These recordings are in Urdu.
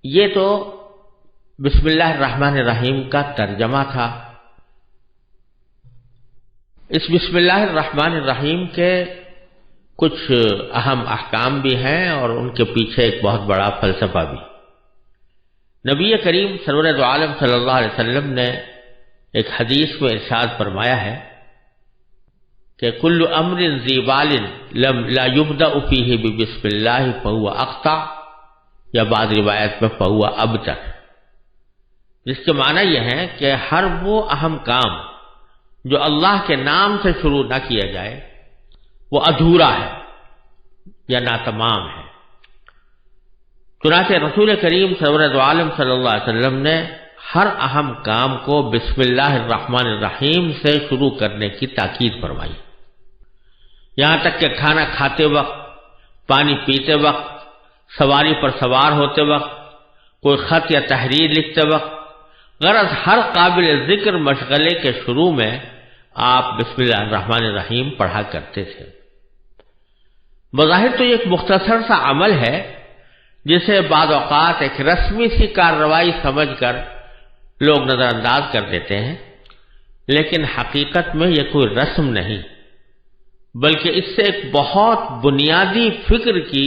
یہ تو بسم اللہ الرحمن الرحیم کا ترجمہ تھا۔ اس بسم اللہ الرحمن الرحیم کے کچھ اہم احکام بھی ہیں اور ان کے پیچھے ایک بہت بڑا فلسفہ بھی۔ نبی کریم سرور دو عالم صلی اللہ علیہ وسلم نے ایک حدیث میں ارشاد فرمایا ہے کہ کل امر ذی بال لا یبدأ فیہ بسم اللہ فہو اخطأ، یا بعض روایت میں فہو ابتر، جس کے معنی یہ ہے کہ ہر وہ اہم کام جو اللہ کے نام سے شروع نہ کیا جائے وہ ادھورا ہے یا ناتمام ہے۔ چنانچہ رسول کریم سرور دو عالم صلی اللہ علیہ وسلم نے ہر اہم کام کو بسم اللہ الرحمن الرحیم سے شروع کرنے کی تاکید فرمائی، یہاں تک کہ کھانا کھاتے وقت، پانی پیتے وقت، سواری پر سوار ہوتے وقت، کوئی خط یا تحریر لکھتے وقت، غرض ہر قابل ذکر مشغلے کے شروع میں آپ بسم اللہ الرحمن الرحیم پڑھا کرتے تھے۔ بظاہر تو یہ ایک مختصر سا عمل ہے جسے بعض اوقات ایک رسمی سی کارروائی سمجھ کر لوگ نظر انداز کر دیتے ہیں، لیکن حقیقت میں یہ کوئی رسم نہیں، بلکہ اس سے ایک بہت بنیادی فکر کی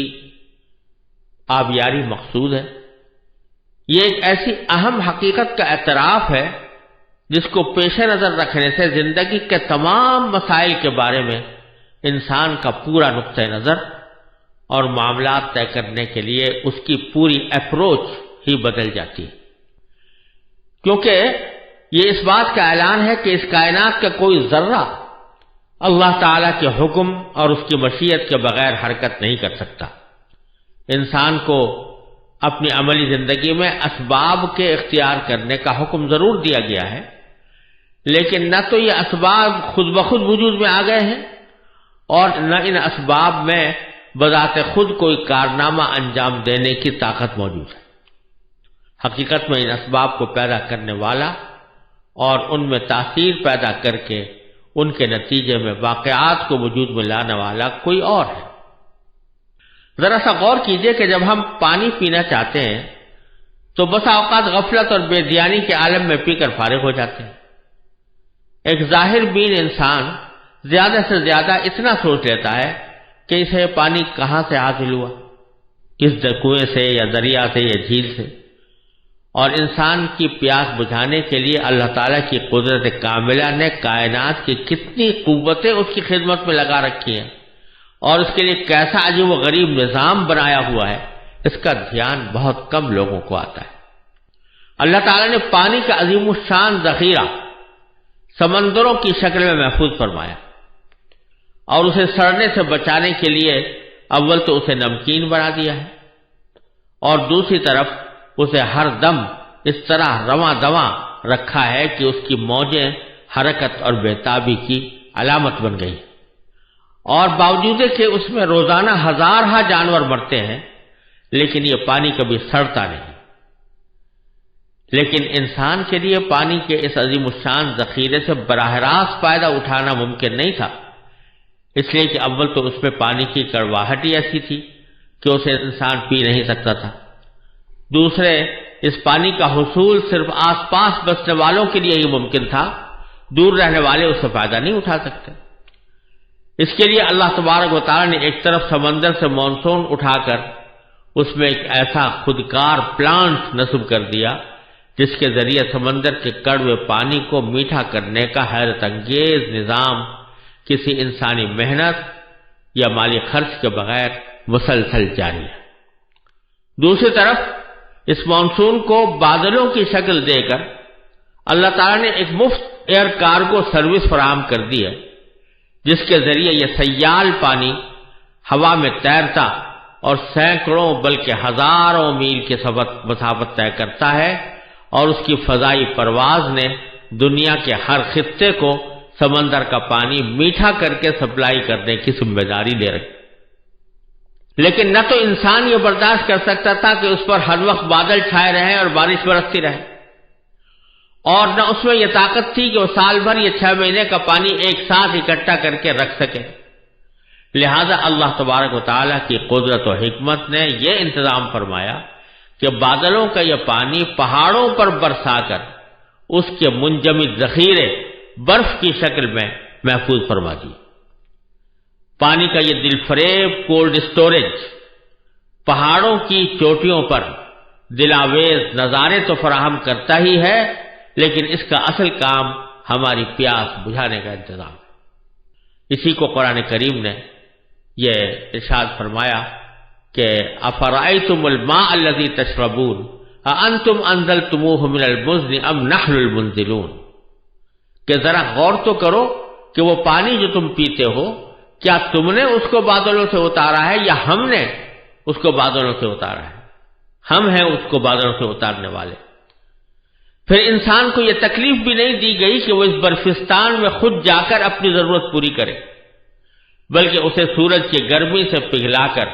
آبیاری مقصود ہے۔ یہ ایک ایسی اہم حقیقت کا اعتراف ہے جس کو پیش نظر رکھنے سے زندگی کے تمام مسائل کے بارے میں انسان کا پورا نقطہ نظر اور معاملات طے کرنے کے لیے اس کی پوری اپروچ ہی بدل جاتی ہے، کیونکہ یہ اس بات کا اعلان ہے کہ اس کائنات کا کوئی ذرہ اللہ تعالیٰ کے حکم اور اس کی مشیت کے بغیر حرکت نہیں کر سکتا۔ انسان کو اپنی عملی زندگی میں اسباب کے اختیار کرنے کا حکم ضرور دیا گیا ہے، لیکن نہ تو یہ اسباب خود بخود وجود میں آ گئے ہیں اور نہ ان اسباب میں بذات خود کوئی کارنامہ انجام دینے کی طاقت موجود ہے۔ حقیقت میں ان اسباب کو پیدا کرنے والا اور ان میں تاثیر پیدا کر کے ان کے نتیجے میں واقعات کو وجود میں لانے والا کوئی اور ہے۔ ذرا سا غور کیجئے کہ جب ہم پانی پینا چاہتے ہیں تو بسا اوقات غفلت اور بے دھیانی کے عالم میں پی کر فارغ ہو جاتے ہیں۔ ایک ظاہر بین انسان زیادہ سے زیادہ اتنا سوچ لیتا ہے کہ اسے پانی کہاں سے حاصل ہوا، کس کنویں سے یا دریا سے یا جھیل سے، اور انسان کی پیاس بجھانے کے لیے اللہ تعالیٰ کی قدرت کاملہ نے کائنات کی کتنی قوتیں اس کی خدمت میں لگا رکھی ہیں اور اس کے لیے کیسا عجیب و غریب نظام بنایا ہوا ہے، اس کا دھیان بہت کم لوگوں کو آتا ہے۔ اللہ تعالیٰ نے پانی کا عظیم الشان ذخیرہ سمندروں کی شکل میں محفوظ فرمایا اور اسے سڑنے سے بچانے کے لیے اول تو اسے نمکین بنا دیا ہے اور دوسری طرف اسے ہر دم اس طرح رواں دواں رکھا ہے کہ اس کی موجیں حرکت اور بےتابی کی علامت بن گئی، اور باوجود کہ اس میں روزانہ ہزارہ جانور مرتے ہیں لیکن یہ پانی کبھی سڑتا نہیں۔ لیکن انسان کے لیے پانی کے اس عظیم الشان ذخیرے سے براہ راست فائدہ اٹھانا ممکن نہیں تھا، اس لیے کہ اول تو اس میں پانی کی کڑواہٹ ہی ایسی تھی کہ اسے انسان پی نہیں سکتا تھا، دوسرے اس پانی کا حصول صرف آس پاس بسنے والوں کے لیے ہی ممکن تھا، دور رہنے والے اس سے فائدہ نہیں اٹھا سکتے۔ اس کے لیے اللہ تبارک و تعالیٰ نے ایک طرف سمندر سے مانسون اٹھا کر اس میں ایک ایسا خودکار پلانٹ نصب کر دیا جس کے ذریعے سمندر کے کڑوے پانی کو میٹھا کرنے کا حیرت انگیز نظام کسی انسانی محنت یا مالی خرچ کے بغیر مسلسل جاری ہے۔ دوسری طرف اس مانسون کو بادلوں کی شکل دے کر اللہ تعالیٰ نے ایک مفت ایئر کارگو سروس فراہم کر دی ہے جس کے ذریعے یہ سیال پانی ہوا میں تیرتا اور سینکڑوں بلکہ ہزاروں میل کی مسافت طے کرتا ہے، اور اس کی فضائی پرواز نے دنیا کے ہر خطے کو سمندر کا پانی میٹھا کر کے سپلائی کرنے کی ذمہ داری لے رکھی۔ لیکن نہ تو انسان یہ برداشت کر سکتا تھا کہ اس پر ہر وقت بادل چھائے رہیں اور بارش برستی رہے، اور نہ اس میں یہ طاقت تھی کہ وہ سال بھر یہ 6 مہینے کا پانی ایک ساتھ اکٹھا کر کے رکھ سکے۔ لہذا اللہ تبارک و تعالیٰ کی قدرت و حکمت نے یہ انتظام فرمایا کہ بادلوں کا یہ پانی پہاڑوں پر برسا کر اس کے منجمد ذخیرے برف کی شکل میں محفوظ فرما دیے۔ پانی کا یہ دل فریب کولڈ اسٹوریج پہاڑوں کی چوٹیوں پر دلاویز نظارے تو فراہم کرتا ہی ہے، لیکن اس کا اصل کام ہماری پیاس بجھانے کا انتظام ہے۔ اسی کو قرآن کریم نے یہ ارشاد فرمایا کہ افرأیتم الماء الذی تشربون اانتم انزلتموہ من المزن ام نحن المنزلون، کہ ذرا غور تو کرو کہ وہ پانی جو تم پیتے ہو کیا تم نے اس کو بادلوں سے اتارا ہے یا ہم نے اس کو بادلوں سے اتارا ہے؟ ہم ہیں اس کو بادلوں سے اتارنے والے۔ پھر انسان کو یہ تکلیف بھی نہیں دی گئی کہ وہ اس برفستان میں خود جا کر اپنی ضرورت پوری کرے، بلکہ اسے سورج کی گرمی سے پگھلا کر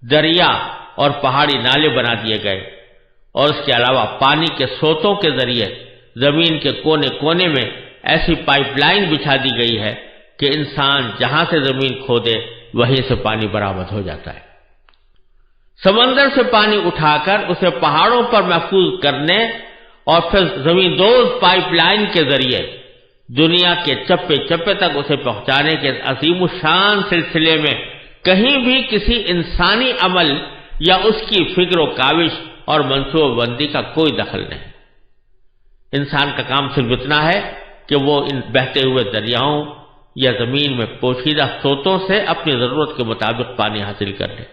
دریا اور پہاڑی نالے بنا دیے گئے، اور اس کے علاوہ پانی کے سوتوں کے ذریعے زمین کے کونے کونے میں ایسی پائپ لائن بچھا دی گئی ہے کہ انسان جہاں سے زمین کھودے وہیں سے پانی برآمد ہو جاتا ہے۔ سمندر سے پانی اٹھا کر اسے پہاڑوں پر محفوظ کرنے اور پھر زمین دوز پائپ لائن کے ذریعے دنیا کے چپے چپے تک اسے پہنچانے کے عظیم الشان سلسلے میں کہیں بھی کسی انسانی عمل یا اس کی فکر و کاوش اور منصوبہ بندی کا کوئی دخل نہیں۔ انسان کا کام صرف اتنا ہے کہ وہ ان بہتے ہوئے دریاؤں یا زمین میں پوشیدہ سوتوں سے اپنی ضرورت کے مطابق پانی حاصل کر لے۔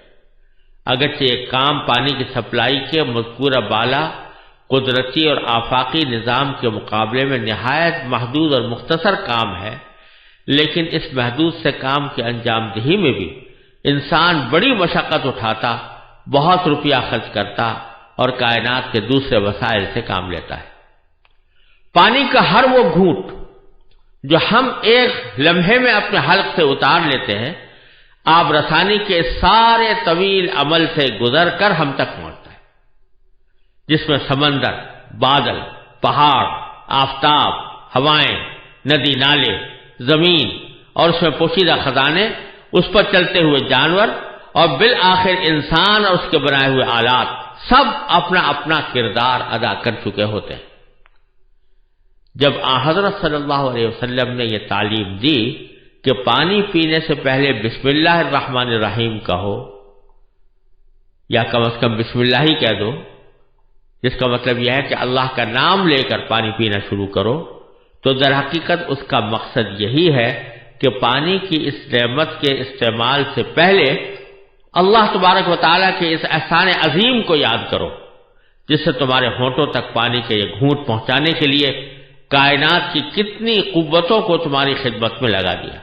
اگرچہ یہ کام پانی کی سپلائی کے مذکورہ بالا قدرتی اور آفاقی نظام کے مقابلے میں نہایت محدود اور مختصر کام ہے، لیکن اس محدود سے کام کی انجام دہی میں بھی انسان بڑی مشقت اٹھاتا، بہت روپیہ خرچ کرتا اور کائنات کے دوسرے وسائل سے کام لیتا ہے۔ پانی کا ہر وہ گھونٹ جو ہم ایک لمحے میں اپنے حلق سے اتار لیتے ہیں، آب رسانی کے سارے طویل عمل سے گزر کر ہم تک پہنچتا ہے، جس میں سمندر، بادل، پہاڑ، آفتاب، ہوائیں، ندی نالے، زمین اور اس میں پوشیدہ خزانے، اس پر چلتے ہوئے جانور اور بالآخر انسان اور اس کے بنائے ہوئے آلات سب اپنا اپنا کردار ادا کر چکے ہوتے ہیں۔ جب حضرت صلی اللہ علیہ وسلم نے یہ تعلیم دی کہ پانی پینے سے پہلے بسم اللہ الرحمن الرحیم کہو، یا کم از کم بسم اللہ ہی کہہ دو، جس کا مطلب یہ ہے کہ اللہ کا نام لے کر پانی پینا شروع کرو، تو در حقیقت اس کا مقصد یہی ہے کہ پانی کی اس نعمت کے استعمال سے پہلے اللہ تبارک و تعالیٰ کے اس احسان عظیم کو یاد کرو، جس سے تمہارے ہونٹوں تک پانی کے یہ گھونٹ پہنچانے کے لیے کائنات کی کتنی قوتوں کو تمہاری خدمت میں لگا دیا۔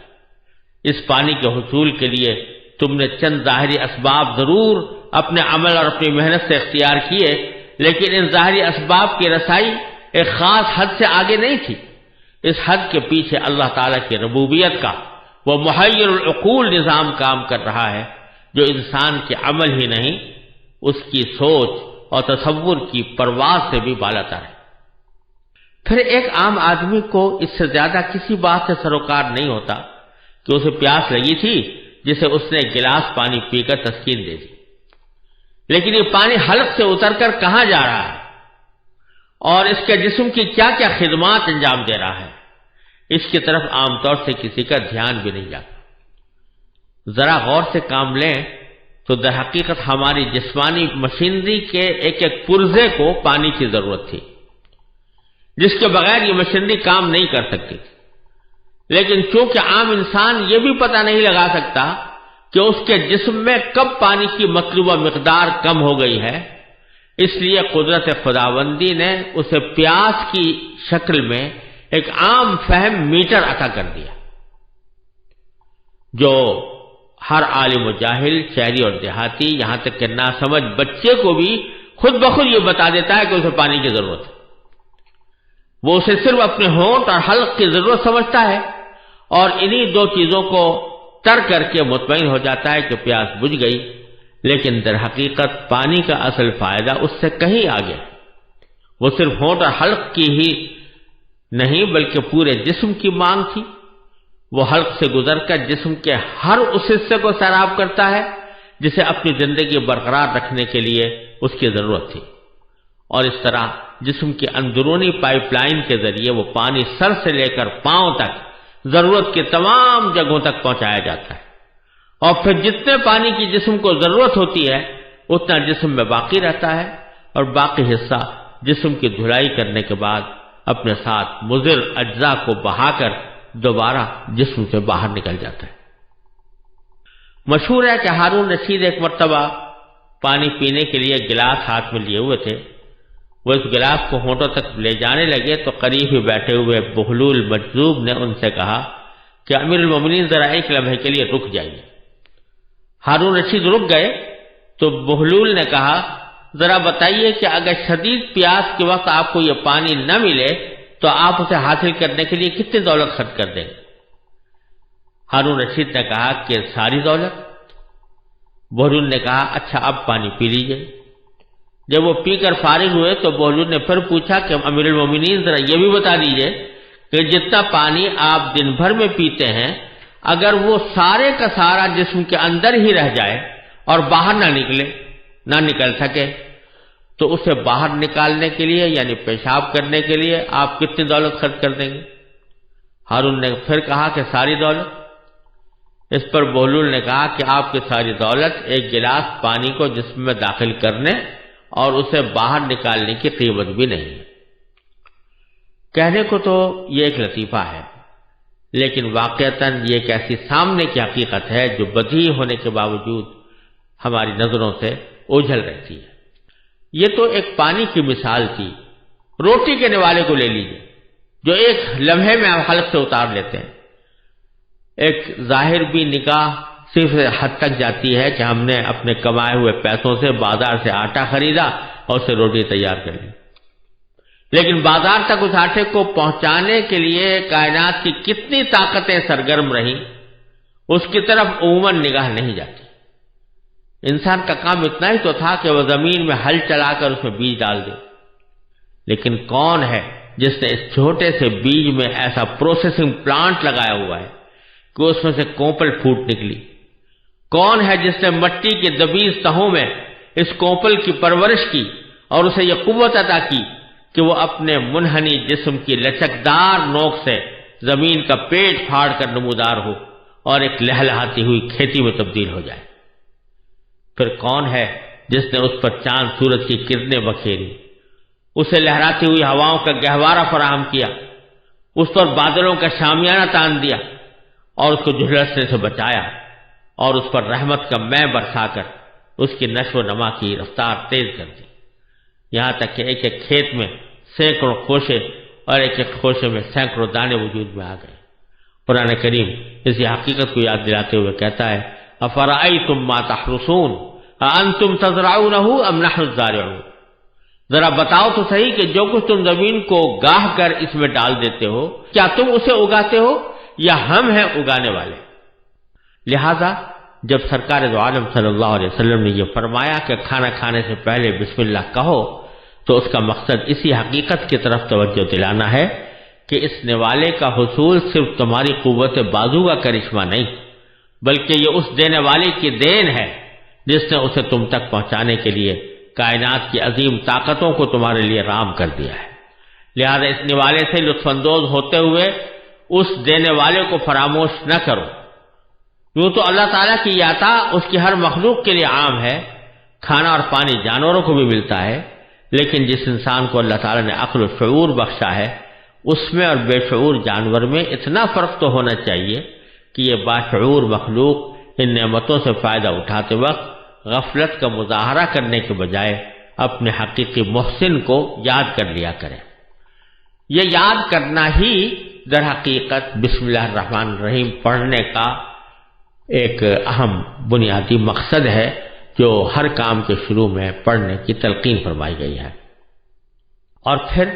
اس پانی کے حصول کے لیے تم نے چند ظاہری اسباب ضرور اپنے عمل اور اپنی محنت سے اختیار کیے، لیکن ان ظاہری اسباب کی رسائی ایک خاص حد سے آگے نہیں تھی۔ اس حد کے پیچھے اللہ تعالیٰ کی ربوبیت کا وہ محیر العقول نظام کام کر رہا ہے، جو انسان کے عمل ہی نہیں، اس کی سوچ اور تصور کی پرواز سے بھی بالاتر ہے۔ پھر ایک عام آدمی کو اس سے زیادہ کسی بات سے سروکار نہیں ہوتا کہ اسے پیاس لگی تھی جسے اس نے ایک گلاس پانی پی کر تسکین دے دی، لیکن یہ پانی حلق سے اتر کر کہاں جا رہا ہے اور اس کے جسم کی کیا کیا خدمات انجام دے رہا ہے، اس کی طرف عام طور سے کسی کا دھیان بھی نہیں جاتا۔ ذرا غور سے کام لیں تو در حقیقت ہماری جسمانی مشینری کے ایک ایک پرزے کو پانی کی ضرورت تھی، جس کے بغیر یہ مشینری کام نہیں کر سکتی تھی، لیکن چونکہ عام انسان یہ بھی پتہ نہیں لگا سکتا کہ اس کے جسم میں کب پانی کی مطلوبہ مقدار کم ہو گئی ہے، اس لیے قدرت خداوندی نے اسے پیاس کی شکل میں ایک عام فہم میٹر عطا کر دیا، جو ہر عالم و جاہل، شہری اور دیہاتی، یہاں تک کہ ناسمجھ بچے کو بھی خود بخود یہ بتا دیتا ہے کہ اسے پانی کی ضرورت ہے۔ وہ اسے صرف اپنے ہونٹ اور حلق کی ضرورت سمجھتا ہے اور انہی دو چیزوں کو ترک کر کے مطمئن ہو جاتا ہے کہ پیاس بجھ گئی، لیکن در حقیقت پانی کا اصل فائدہ اس سے کہیں آگے ہے۔ وہ صرف ہونٹ اور حلق کی ہی نہیں بلکہ پورے جسم کی مانگ تھی۔ وہ حلق سے گزر کر جسم کے ہر اس حصے کو سیراب کرتا ہے جسے اپنی زندگی برقرار رکھنے کے لیے اس کی ضرورت تھی، اور اس طرح جسم کی اندرونی پائپ لائن کے ذریعے وہ پانی سر سے لے کر پاؤں تک ضرورت کی تمام جگہوں تک پہنچایا جاتا ہے، اور پھر جتنے پانی کی جسم کو ضرورت ہوتی ہے اتنا جسم میں باقی رہتا ہے، اور باقی حصہ جسم کی دھلائی کرنے کے بعد اپنے ساتھ مضر اجزاء کو بہا کر دوبارہ جسم سے باہر نکل جاتا ہے۔ مشہور ہے کہ ہارون رشید ایک مرتبہ پانی پینے کے لیے گلاس ہاتھ میں لیے ہوئے تھے، وہ اس گلاس کو ہونٹوں تک لے جانے لگے تو قریب ہی بیٹھے ہوئے بہلول مجذوب نے ان سے کہا کہ امیر المومنین ذرا ایک لمحے کے لیے رک جائیے۔ ہارون رشید رک گئے تو بہلول نے کہا ذرا بتائیے کہ اگر شدید پیاس کے وقت آپ کو یہ پانی نہ ملے تو آپ اسے حاصل کرنے کے لیے کتنی دولت خرچ کر دیں گے؟ ہارون رشید نے کہا کہ ساری دولت۔ بہلول نے کہا اچھا اب پانی پی لیجئے۔ جب وہ پی کر فارغ ہوئے تو بہلول نے پھر پوچھا کہ امیر المومنین ذرا یہ بھی بتا دیجئے کہ جتنا پانی آپ دن بھر میں پیتے ہیں اگر وہ سارے کا سارا جسم کے اندر ہی رہ جائے اور باہر نہ نکل سکے تو اسے باہر نکالنے کے لیے یعنی پیشاب کرنے کے لیے آپ کتنی دولت خرچ کر دیں گے؟ ہارون نے پھر کہا کہ ساری دولت۔ اس پر بہلول نے کہا کہ آپ کی ساری دولت ایک گلاس پانی کو جسم میں داخل کرنے اور اسے باہر نکالنے کی قیمت بھی نہیں ہے۔ کہنے کو تو یہ ایک لطیفہ ہے، لیکن واقعتاً یہ ایک ایسی سامنے کی حقیقت ہے جو بدیہی ہونے کے باوجود ہماری نظروں سے اوجھل رہتی ہے۔ یہ تو ایک پانی کی مثال تھی۔ روٹی کے نوالے کو لے لیجیے جو ایک لمحے میں آپ حلق سے اتار لیتے ہیں۔ ایک ظاہر بھی نکاح صرف حد تک جاتی ہے کہ ہم نے اپنے کمائے ہوئے پیسوں سے بازار سے آٹا خریدا اور اسے روٹی تیار کر لی، لیکن بازار تک اس آٹے کو پہنچانے کے لیے کائنات کی کتنی طاقتیں سرگرم رہیں اس کی طرف عموماً نگاہ نہیں جاتی۔ انسان کا کام اتنا ہی تو تھا کہ وہ زمین میں ہل چلا کر اس میں بیج ڈال دے، لیکن کون ہے جس نے اس چھوٹے سے بیج میں ایسا پروسیسنگ پلانٹ لگایا ہوا ہے کہ اس میں سے کوپل پھوٹ نکلی؟ کون ہے جس نے مٹی کے دبیز تہوں میں اس کوپل کی پرورش کی اور اسے یہ قوت عطا کی کہ وہ اپنے منحنی جسم کی لچکدار نوک سے زمین کا پیٹ پھاڑ کر نمودار ہو اور ایک لہلہاتی ہوئی کھیتی میں تبدیل ہو جائے؟ پھر کون ہے جس نے اس پر چاند سورج کی کرنیں بکھیری، اسے لہراتی ہوئی ہواؤں کا گہوارہ فراہم کیا، اس پر بادلوں کا شامیانہ تان دیا اور اس کو جھلسنے سے بچایا اور اس پر رحمت کا مے برسا کر اس کی نشو و نما کی رفتار تیز کر دی، یہاں تک کہ ایک ایک کھیت میں سینکڑوں خوشے اور ایک ایک خوشے میں سینکڑوں دانے وجود میں آ گئے۔ قرآن کریم اسی حقیقت کو یاد دلاتے ہوئے کہتا ہے افرأیتم ما تحرثون اانتم تزرعونہ ام نحن الزارعون، ذرا بتاؤ تو صحیح کہ جو کچھ تم زمین کو گاہ کر اس میں ڈال دیتے ہو کیا تم اسے اگاتے ہو یا ہم ہیں اگانے والے؟ لہذا جب سرکار دو عالم صلی اللہ علیہ وسلم نے یہ فرمایا کہ کھانا کھانے سے پہلے بسم اللہ کہو تو اس کا مقصد اسی حقیقت کی طرف توجہ دلانا ہے کہ اس نوالے کا حصول صرف تمہاری قوت بازو کا کرشمہ نہیں بلکہ یہ اس دینے والے کی دین ہے جس نے اسے تم تک پہنچانے کے لیے کائنات کی عظیم طاقتوں کو تمہارے لیے رام کر دیا ہے۔ لہذا اس نوالے سے لطف اندوز ہوتے ہوئے اس دینے والے کو فراموش نہ کرو۔ یوں تو اللہ تعالیٰ کی یہ عطا اس کی ہر مخلوق کے لیے عام ہے، کھانا اور پانی جانوروں کو بھی ملتا ہے، لیکن جس انسان کو اللہ تعالیٰ نے عقل و شعور بخشا ہے اس میں اور بے شعور جانور میں اتنا فرق تو ہونا چاہیے کہ یہ باشعور مخلوق ان نعمتوں سے فائدہ اٹھاتے وقت غفلت کا مظاہرہ کرنے کے بجائے اپنے حقیقی محسن کو یاد کر لیا کرے۔ یہ یاد کرنا ہی در حقیقت بسم اللہ الرحمن الرحیم پڑھنے کا ایک اہم بنیادی مقصد ہے جو ہر کام کے شروع میں پڑھنے کی تلقین فرمائی گئی ہے۔ اور پھر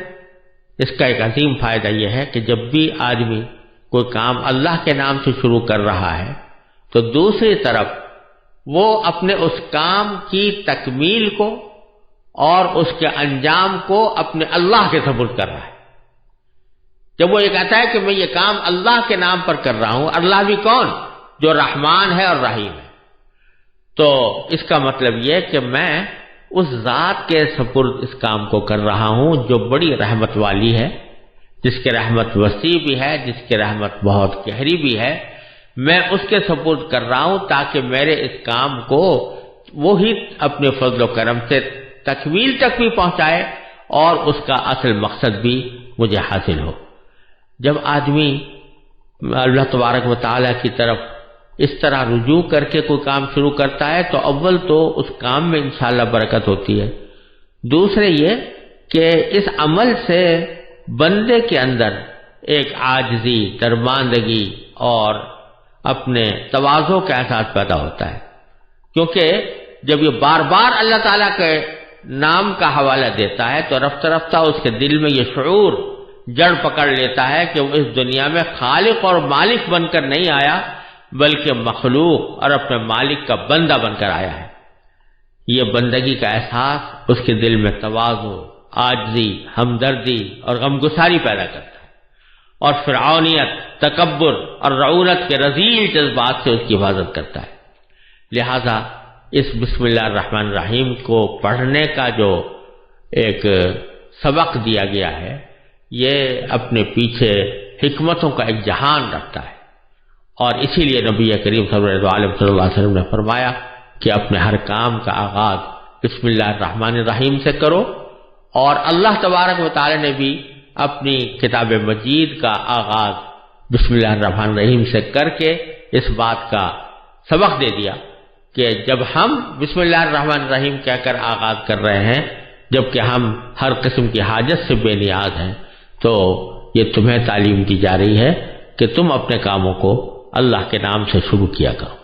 اس کا ایک عظیم فائدہ یہ ہے کہ جب بھی آدمی کوئی کام اللہ کے نام سے شروع کر رہا ہے تو دوسری طرف وہ اپنے اس کام کی تکمیل کو اور اس کے انجام کو اپنے اللہ کے سپرد کر رہا ہے۔ جب وہ یہ کہتا ہے کہ میں یہ کام اللہ کے نام پر کر رہا ہوں، اللہ بھی کون؟ جو رحمان ہے اور رحیم ہے، تو اس کا مطلب یہ کہ میں اس ذات کے سپرد اس کام کو کر رہا ہوں جو بڑی رحمت والی ہے، جس کی رحمت وسیع بھی ہے، جس کی رحمت بہت گہری بھی ہے۔ میں اس کے سپرد کر رہا ہوں تاکہ میرے اس کام کو وہی اپنے فضل و کرم سے تکمیل تک بھی پہنچائے اور اس کا اصل مقصد بھی مجھے حاصل ہو۔ جب آدمی اللہ تبارک و تعالیٰ کی طرف اس طرح رجوع کر کے کوئی کام شروع کرتا ہے تو اول تو اس کام میں انشاءاللہ برکت ہوتی ہے، دوسرے یہ کہ اس عمل سے بندے کے اندر ایک عاجزی، درماندگی اور اپنے تواضع کا احساس پیدا ہوتا ہے، کیونکہ جب یہ بار بار اللہ تعالیٰ کے نام کا حوالہ دیتا ہے تو رفتہ رفتہ اس کے دل میں یہ شعور جڑ پکڑ لیتا ہے کہ وہ اس دنیا میں خالق اور مالک بن کر نہیں آیا بلکہ مخلوق اور اپنے مالک کا بندہ بن کر آیا ہے۔ یہ بندگی کا احساس اس کے دل میں تواضع، عاجزی، ہمدردی اور غمگساری پیدا کرتا ہے، اور فرعونیت، تکبر اور رعونت کے رذیل جذبات سے اس کی حفاظت کرتا ہے۔ لہذا اس بسم اللہ الرحمن الرحیم کو پڑھنے کا جو ایک سبق دیا گیا ہے یہ اپنے پیچھے حکمتوں کا ایک جہان رکھتا ہے، اور اسی لیے نبی کریم صلی اللہ علیہ وسلم نے فرمایا کہ اپنے ہر کام کا آغاز بسم اللہ الرحمن الرحیم سے کرو، اور اللہ تبارک و تعالی نے بھی اپنی کتاب مجید کا آغاز بسم اللہ الرحمن الرحیم سے کر کے اس بات کا سبق دے دیا کہ جب ہم بسم اللہ الرحمن الرحیم کہہ کر آغاز کر رہے ہیں جبکہ ہم ہر قسم کی حاجت سے بے نیاز ہیں، تو یہ تمہیں تعلیم دی جا رہی ہے کہ تم اپنے کاموں کو اللہ کے نام سے شروع کیا کرو۔